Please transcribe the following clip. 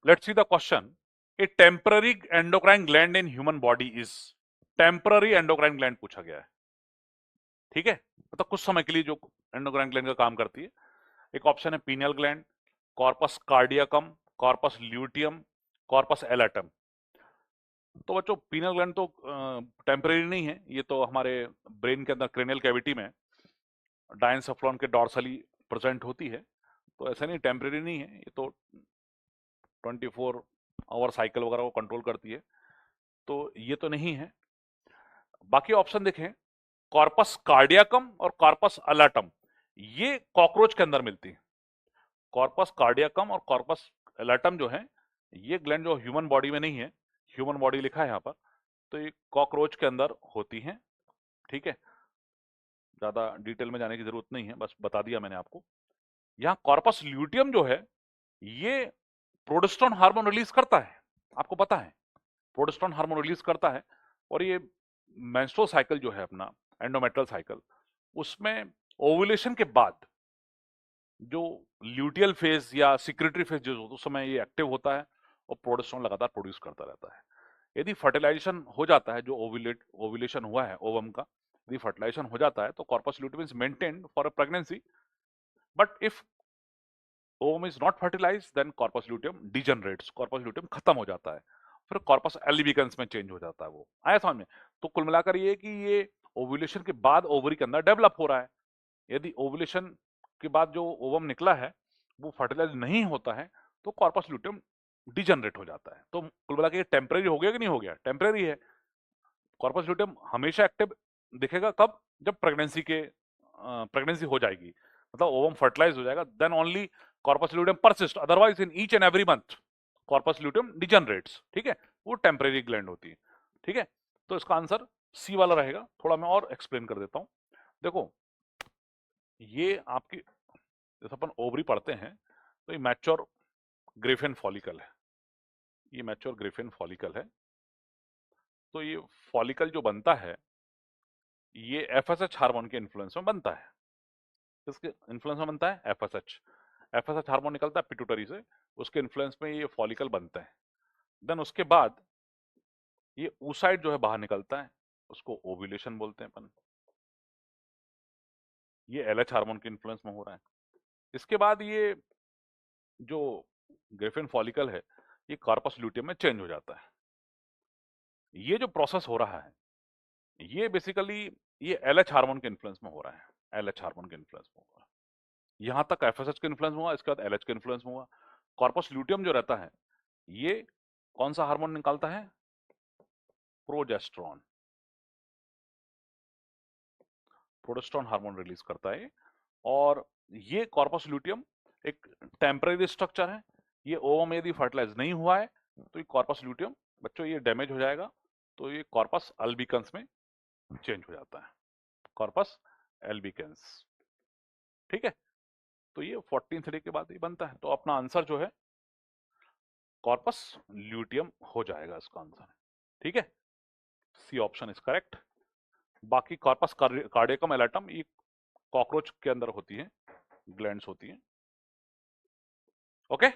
Let's see the question. A temporary endocrine gland in human body is temporary endocrine gland पूछा गया है, ठीक है, मतलब कुछ समय के लिए जो एंडोक्राइन ग्लैंड का काम करती है। एक ऑप्शन है pineal gland, corpus cardiacum, corpus luteum, corpus allatum. तो बच्चों पीनियल ग्लैंड तो टेम्पररी नहीं है, ये तो हमारे ब्रेन के अंदर क्रेनियल कैविटी में डायंसेफ्लॉन के डॉर्सली प्रेजेंट होती है, तो ऐसा नहीं, टेम्पररी नहीं है, ये तो 24 आवर साइकिल वगैरह को कंट्रोल करती है, तो ये तो नहीं है। बाकी ऑप्शन देखें, कॉर्पस कार्डियकम और कॉर्पस अलाटम, ये कॉकरोच के अंदर मिलती है। कॉर्पस कार्डियकम और कॉर्पस अलाटम जो है, ये ग्लैंड जो ह्यूमन बॉडी में नहीं है, ह्यूमन बॉडी लिखा है यहाँ पर, तो ये कॉकरोच के अंदर होती हैं, ठीक है। ज्यादा डिटेल में जाने की जरूरत नहीं है, बस बता दिया मैंने आपको। यहाँ कॉर्पस ल्यूटियम जो है, ये प्रोजेस्टेरोन हार्मोन रिलीज करता है, आपको पता है प्रोजेस्टेरोन हार्मोन रिलीज करता है, और ये मेंस्ट्रुअल साइकिल जो है अपना एंडोमेट्रियल साइकिल, उसमें ओव्यूलेशन के बाद जो ल्यूटियल फेज या सिक्रेटरी फेज जो उस समय ये एक्टिव होता है और प्रोजेस्टेरोन लगातार प्रोड्यूस करता रहता है। यदि फर्टिलाइजेशन हो जाता है, जो ओव्यूलेशन हुआ है ओवम का, यदि फर्टिलाइजेशन हो जाता है तो corpus luteum is maintained for a pregnancy, but if ovum is not fertilise then corpus luteum degenerates, corpus luteum खत्म हो जाता है, फिर कॉर्पस एल्बिकन्स में चेंज हो जाता है। वो आया समझ में? तो कुल मिलाकर ये कि ये ओव्यूलेशन के बाद ओवरी के अंदर डेवलप हो रहा है। यदि ओव्यूलेशन के बाद जो ओवम निकला है वो फर्टिलाइज नहीं होता है तो कॉर्पस ल्यूटियम डिजनरेट हो जाता है। तो कुल मिला के टेम्परेरी हो गया कि नहीं हो गया? टेम्परेरी है। कॉर्पस ल्यूटियम हमेशा एक्टिव दिखेगा कब? जब प्रेगनेंसी हो जाएगी, मतलब ओवम फर्टिलाइज हो जाएगा, then only corpus luteum persist, otherwise in each and every month corpus luteum degenerates, ठीक है। वो टेम्परेरी ग्लैंड होती है, ठीक है। तो इसका आंसर सी वाला रहेगा। थोड़ा मैं और एक्सप्लेन कर देता हूं। देखो, ये आपकी जैसे अपन ओवरी पढ़ते हैं, तो ये मैच्योर ग्रेफियन फॉलिकल है, ये मैच्योर ग्रेफियन फॉलिकल है। तो ये फॉलिकल जो बनता है, ये एफएसएच हार्मोन के इन्फ्लुएंस में बनता है। किसके इन्फ्लुएंस में बनता है? एफएसएच। एफएसएच हार्मोन निकलता है पिट्यूटरी से, उसके इन्फ्लुएंस में ये फॉलिकल बनते हैं। देन उसके बाद ये oocyte जो है बाहर निकलता है, उसको ओव्यूलेशन बोलते हैं अपन। ये एलएच हार्मोन के इन्फ्लुएंस में हो रहा है। इसके बाद ये जो ग्रेफियन फॉलिकल है, ये कार्पस ल्यूटियम में चेंज हो जाता है। ये जो प्रोसेस हो रहा है, ये बेसिकली ये एलएच हार्मोन के इन्फ्लुएंस में हो रहा है, एलएच हार्मोन के इन्फ्लुएंस में हो रहा है। यहां तक एफएसएच के इन्फ्लुएंस में हुआ, इसके बाद एलएच के इन्फ्लुएंस में हुआ। कॉर्पस ल्यूटियम जो रहता है, ये कौन सा हार्मोन निकालता है? प्रोजेस्टेरोन, प्रोजेस्टेरोन हार्मोन रिलीज करता है। और ये कॉर्पस ल्यूटियम एक टेम्पररी स्ट्रक्चर है, ये ओवम यदि फर्टिलाइज नहीं हुआ है तो ये कॉर्पस ल्यूटियम बच्चों ये डैमेज हो जाएगा, तो ये कॉर्पस अल्बिकन्स में चेंज हो जाता है, कॉर्पस एल्बिकन्स, ठीक है। तो ये 14th डे के बाद ही बनता है, तो अपना आंसर जो है कॉर्पस ल्यूटियम हो जाएगा इसका आंसर, ठीक है। C option is correct. बाकी कॉर्पस कार्डियकम एलाटम ये कॉकरोच के अंदर होती है, ग्लैंड्स होती हैं, ओके।